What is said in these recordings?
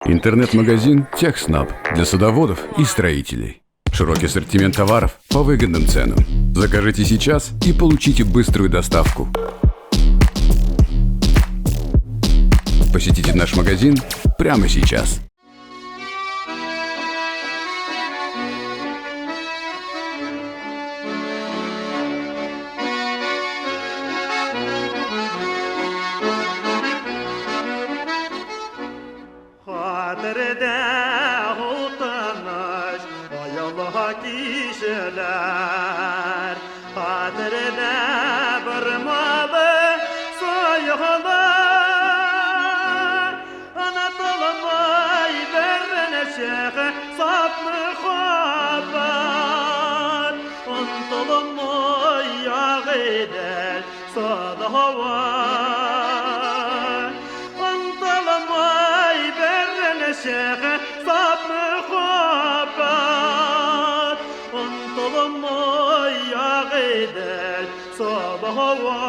Интернет-магазин «Техснаб» для садоводов и строителей. Широкий ассортимент товаров по выгодным ценам. Закажите сейчас и получите быструю доставку. Посетите наш магазин прямо сейчас. Hatırda utanış ayallah kişiler Hatırda bir malı sayılar Anadolu'may verene şeyhe saplı haber Anadolu'may yağıdır sada hava Şeyh sabr khabat Antolma yağıdır sabah hava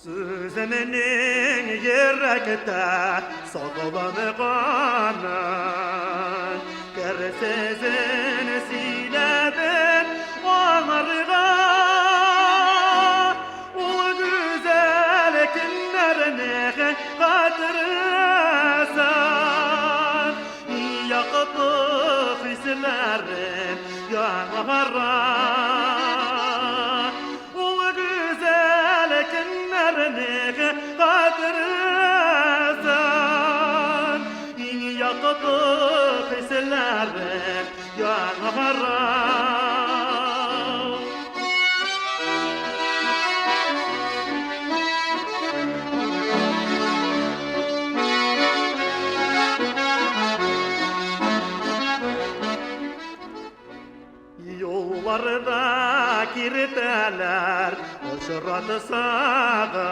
Sözümünün yürekte saklanı kanın Kersizin siledir onarga O güzel günlerini hatırlasan Yakıtı hislerin yanara hatırlasan yakıtı hislerin yanara Yollarda kirteler uçradı sağız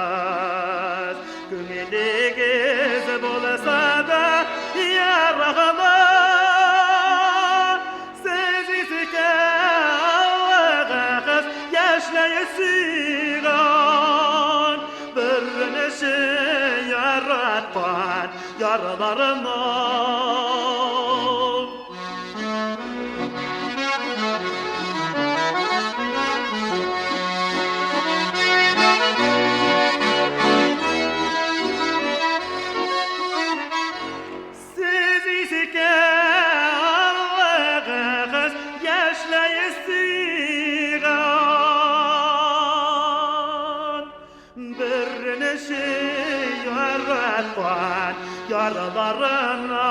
Kümeligiz bolsa da yarağlar Sezizike ağız yaşlayısıgan Bir neşe yaratman yaralarına Bir neşe yaratman yaralarına